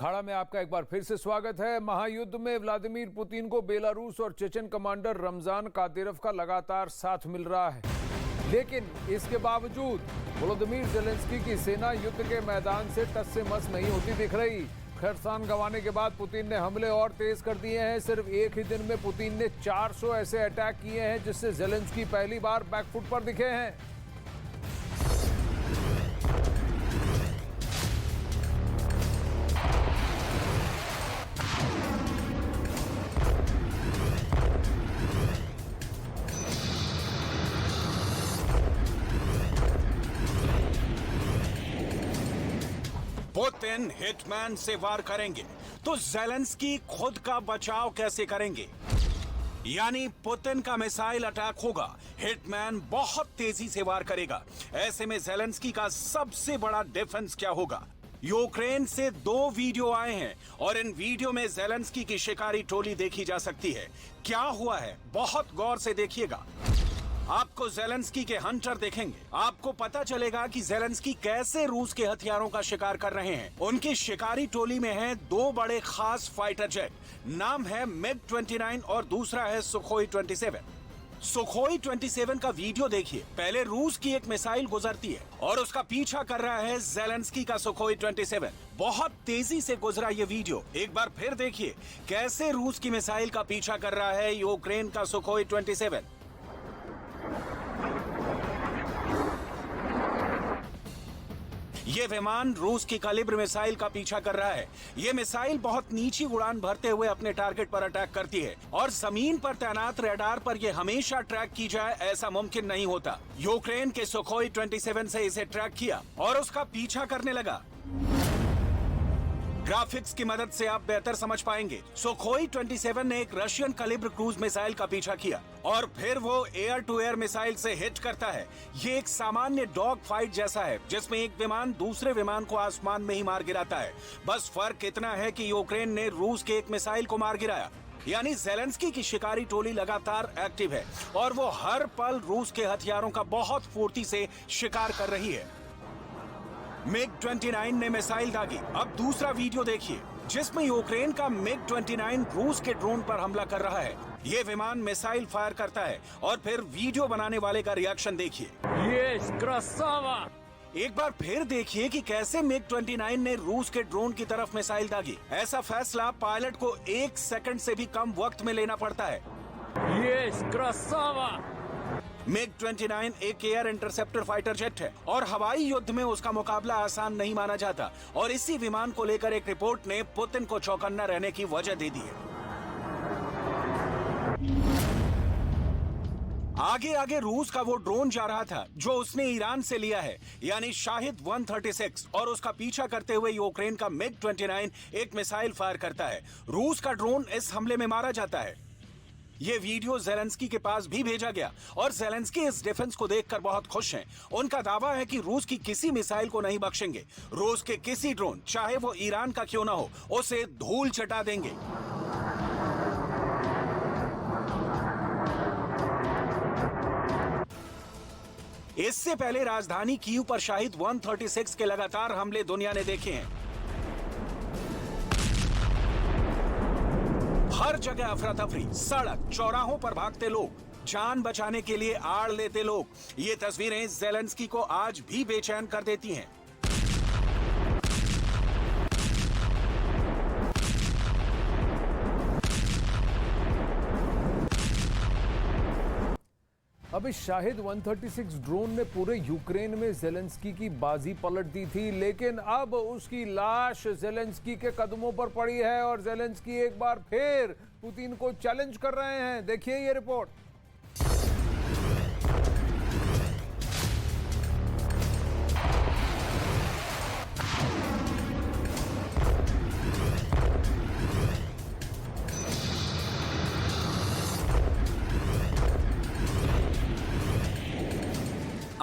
अखाड़ा में आपका एक बार फिर से स्वागत है। महायुद्ध में व्लादिमीर पुतिन को बेलारूस और चेचन कमांडर रमजान कादिरोव का लगातार साथ मिल रहा है, लेकिन इसके बावजूद वोलोदिमीर ज़ेलेंस्की की सेना युद्ध के मैदान से टस से मस नहीं होती दिख रही। खरसान गंवाने के बाद पुतिन ने हमले और तेज कर दिए हैं। सिर्फ एक ही दिन में पुतिन ने 400 ऐसे अटैक किए हैं जिससे ज़ेलेंस्की पहली बार बैकफुट पर दिखे हैं। पुतिन हिटमैन से वार करेंगे तो ज़ेलेंस्की खुद का बचाव कैसे करेंगे? यानी पुतिन का मिसाइल अटैक होगा, हिटमैन बहुत तेजी से वार करेगा। ऐसे में ज़ेलेंस्की का सबसे बड़ा डिफेंस क्या होगा? यूक्रेन से 2 वीडियो आए हैं और इन वीडियो में ज़ेलेंस्की की शिकारी टोली देखी जा सकती है। क्या हुआ है, बहुत गौर से देखिएगा। आपको ज़ेलेंस्की के हंटर देखेंगे, आपको पता चलेगा कि ज़ेलेंस्की कैसे रूस के हथियारों का शिकार कर रहे हैं। उनकी शिकारी टोली में हैं 2 बड़े खास फाइटर जेट, नाम है MiG-29 और दूसरा है सुखोई 27। सुखोई 27 का वीडियो देखिए। पहले रूस की एक मिसाइल गुजरती है और उसका पीछा कर रहा है ज़ेलेंस्की का सुखोई 27। बहुत तेजी से गुजरा ये वीडियो। एक बार फिर देखिए कैसे रूस की मिसाइल का पीछा कर रहा है यूक्रेन का सुखोई 27। ये विमान रूस की कैलिबर मिसाइल का पीछा कर रहा है। ये मिसाइल बहुत नीची उड़ान भरते हुए अपने टारगेट पर अटैक करती है और जमीन पर तैनात रडार पर ये हमेशा ट्रैक की जाए ऐसा मुमकिन नहीं होता। यूक्रेन के सुखोई 27 से इसे ट्रैक किया और उसका पीछा करने लगा। ग्राफिक्स की मदद से आप बेहतर समझ पाएंगे। सुखोई 27 ने एक रशियन कैलिबर क्रूज मिसाइल का पीछा किया और फिर वो एयर टू एयर मिसाइल से हिट करता है। ये एक सामान्य डॉग फाइट जैसा है जिसमें एक विमान दूसरे विमान को आसमान में ही मार गिराता है। बस फर्क इतना है कि यूक्रेन ने रूस के एक मिसाइल को मार गिराया। यानी ज़ेलेंस्की की शिकारी टोली लगातार एक्टिव है और वो हर पल रूस के हथियारों का बहुत फुर्ती से शिकार कर रही है। MiG-29 ने मिसाइल दागी। अब दूसरा वीडियो देखिए जिसमें यूक्रेन का MiG-29 रूस के ड्रोन पर हमला कर रहा है। ये विमान मिसाइल फायर करता है और फिर वीडियो बनाने वाले का रिएक्शन देखिए। एक बार फिर देखिए कि कैसे MiG-29 ने रूस के ड्रोन की तरफ मिसाइल दागी। ऐसा फैसला पायलट को 1 सेकंड से भी कम वक्त में लेना पड़ता है। MiG-29 एक एयर इंटरसेप्टर फाइटर जेट है और हवाई युद्ध में उसका मुकाबला आसान नहीं माना जाता और इसी विमान को लेकर एक रिपोर्ट ने पुतिन को चौकन्ना रहने की वजह दे दी है। आगे आगे रूस का वो ड्रोन जा रहा था जो उसने ईरान से लिया है, यानी शाहिद 136, और उसका पीछा करते हुए यूक्रेन का MiG-29 एक मिसाइल फायर करता है। रूस का ड्रोन इस हमले में मारा जाता है। ये वीडियो ज़ेलेंस्की के पास भी भेजा गया और ज़ेलेंस्की इस डिफेंस को देखकर बहुत खुश हैं। उनका दावा है कि रूस की किसी मिसाइल को नहीं बख्शेंगे। रूस के किसी ड्रोन, चाहे वो ईरान का क्यों ना हो, उसे धूल चटा देंगे। इससे पहले राजधानी कीव पर शाहिद 136 के लगातार हमले दुनिया ने देखे हैं। हर जगह अफरा तफरी, सड़क चौराहों पर भागते लोग, जान बचाने के लिए आड़ लेते लोग। ये तस्वीरें ज़ेलेंस्की को आज भी बेचैन कर देती हैं। अब इस शाहिद 136 ड्रोन ने पूरे यूक्रेन में ज़ेलेंस्की की बाजी पलट दी थी, लेकिन अब उसकी लाश ज़ेलेंस्की के कदमों पर पड़ी है और ज़ेलेंस्की एक बार फिर पुतिन को चैलेंज कर रहे हैं। देखिए ये रिपोर्ट।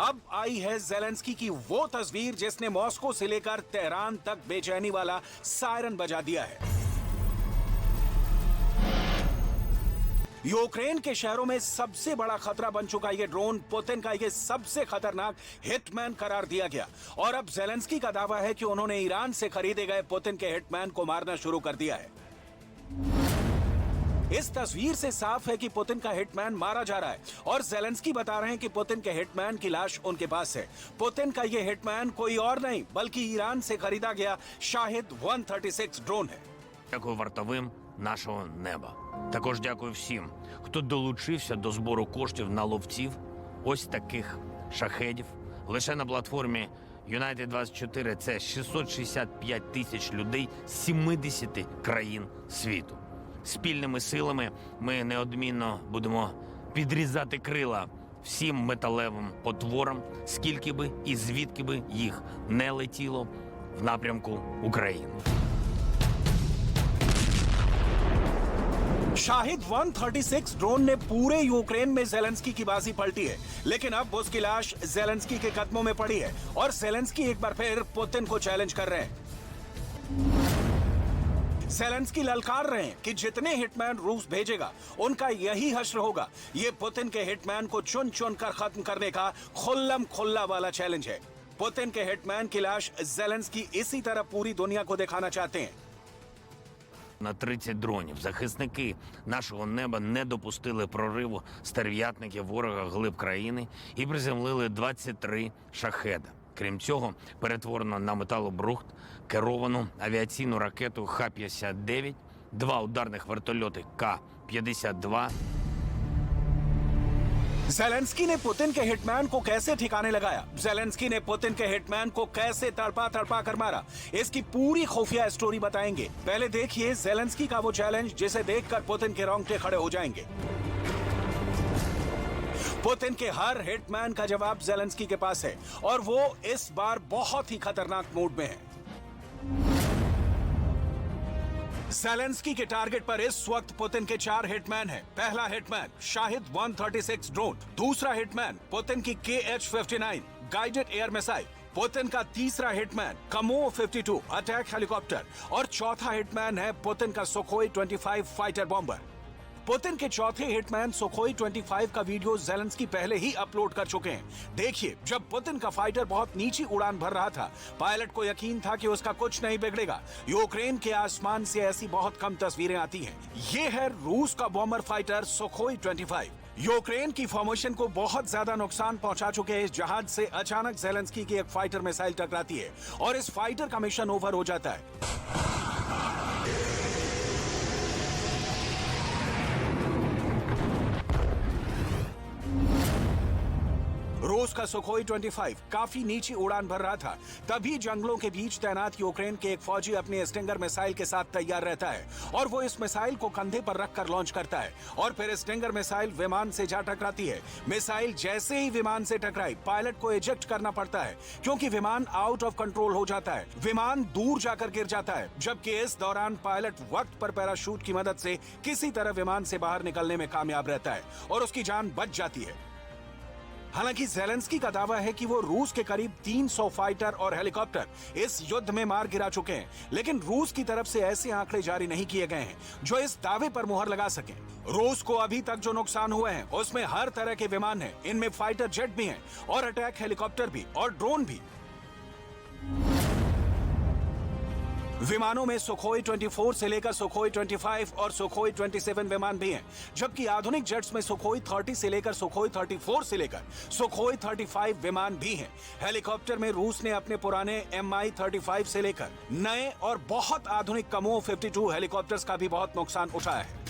अब आई है ज़ेलेंस्की की वो तस्वीर जिसने मॉस्को से लेकर तेहरान तक बेचैनी वाला सायरन बजा दिया है। यूक्रेन के शहरों में सबसे बड़ा खतरा बन चुका ये ड्रोन पुतिन का ये सबसे खतरनाक हिटमैन करार दिया गया। और अब ज़ेलेंस्की का दावा है कि उन्होंने ईरान से खरीदे गए पुतिन के हिटमैन को मारना शुरू कर दिया है। इस तस्वीर से साफ है कि पुतिन का हिटमैन मारा जा रहा है और ज़ेलेंस्की बता रहे हैं कि पुतिन के हिटमैन की लाश उनके पास है। पुतिन का ये हिटमैन कोई और नहीं बल्कि ईरान से खरीदा गया शाहिद 136 ड्रोन है। Дякую вартовим нашого неба. Також дякую всім, хто долучився до збору коштів на ловців ось таких шахедів. Лише на платформі United 24 це 665 тисяч людей з 70 країн світу. Спільними силами ми неодмінно будемо підрізати крила всім металевим потворам, скільки би і звідки би їх не летіло в напрямку України. शाहिद 136 ड्रोन ने पूरे यूक्रेन में ज़ेलेंस्की की बाजी पलटी है, लेकिन अब उसकी लाश ज़ेलेंस्की के कदमों में पड़ी है और ज़ेलेंस्की एक बार फिर पुतिन को चैलेंज कर रहे हैं। ज़ेलेंस्की ललकार रहे हैं कि जितने हिटमैन रूस भेजेगा उनका यही हश्र होगा। ये पुतिन के हिटमैन को चुन चुन कर खत्म करने का खुल्लम खुल्ला वाला चैलेंज है। पुतिन के हिटमैन की लाश ज़ेलेंस्की इसी तरह पूरी दुनिया को दिखाना चाहते हैं। На 30 дронів захисники нашого неба не допустили прориву стерв'ятників ворога глиб країни і приземлили 23 шахеда. Крім цього, перетворено на металобрухт керовану авіаційну ракету Х-59, 2 ударних вертольоти К-52. ज़ेलेंस्की ने पुतिन के हिटमैन को कैसे ठिकाने लगाया, ज़ेलेंस्की ने पुतिन के हिटमैन को कैसे तड़पा तड़पा कर मारा, इसकी पूरी खुफिया स्टोरी बताएंगे। पहले देखिए ज़ेलेंस्की का वो चैलेंज जिसे देखकर पुतिन के रोंगटे खड़े हो जाएंगे। पुतिन के हर हिटमैन का जवाब ज़ेलेंस्की के पास है और वो इस बार बहुत ही खतरनाक मूड में है। ज़ेलेंस्की के टारगेट पर इस वक्त पुतिन के 4 हिटमैन हैं। पहला हिटमैन शाहिद 136 ड्रोन, दूसरा हिटमैन पुतिन की KH-59 guided air missile, Putin का तीसरा हिटमैन कमो 52 अटैक हेलीकॉप्टर और चौथा हिटमैन है पुतिन का सुखोई 25 फाइटर बॉम्बर। पुतिन के चौथे हिटमैन सुखोई 25 का वीडियो ज़ेलेंस्की पहले ही अपलोड कर चुके हैं। देखिए, जब पुतिन का फाइटर बहुत नीची उड़ान भर रहा था, पायलट को यकीन था कि उसका कुछ नहीं बिगड़ेगा। यूक्रेन के आसमान से ऐसी बहुत कम तस्वीरें आती हैं। ये है रूस का बॉम्बर फाइटर सुखोई 25। यूक्रेन की फॉर्मेशन को बहुत ज्यादा नुकसान पहुंचा चुके इस जहाज से अचानक ज़ेलेंस्की की एक फाइटर मिसाइल टकराती है और इस फाइटर का मिशन ओवर हो जाता है। रूस का सुखोई 25 काफी नीची उड़ान भर रहा था। तभी जंगलों के बीच तैनात यूक्रेन के एक फौजी अपने स्टिंगर मिसाइल के साथ तैयार रहता है और वो इस मिसाइल को कंधे पर रखकर लॉन्च करता है और फिर स्टिंगर मिसाइल विमान से जा टकराती है। मिसाइल जैसे ही विमान से टकराई, पायलट को इजेक्ट करना पड़ता है क्योंकि विमान आउट ऑफ कंट्रोल हो जाता है। विमान दूर जाकर गिर जाता है, जबकि इस दौरान पायलट वक्त पर पैराशूट की मदद से किसी तरह विमान से बाहर निकलने में कामयाब रहता है और उसकी जान बच जाती है। हालांकि ज़ेलेंस्की का दावा है कि वो रूस के करीब 300 फाइटर और हेलीकॉप्टर इस युद्ध में मार गिरा चुके हैं, लेकिन रूस की तरफ से ऐसे आंकड़े जारी नहीं किए गए हैं जो इस दावे पर मुहर लगा सकें। रूस को अभी तक जो नुकसान हुए हैं उसमें हर तरह के विमान हैं, इनमें फाइटर जेट भी हैं और अटैक हेलीकॉप्टर भी और ड्रोन भी। विमानों में सुखोई 24 से लेकर सुखोई 25 और सुखोई 27 विमान भी हैं, जबकि आधुनिक जेट्स में सुखोई 30 से लेकर सुखोई 34 से लेकर सुखोई 35 विमान भी हैं। हेलीकॉप्टर में रूस ने अपने पुराने Mi-35 से लेकर नए और बहुत आधुनिक कमो 52 हेलीकॉप्टर्स का भी बहुत नुकसान उठाया है।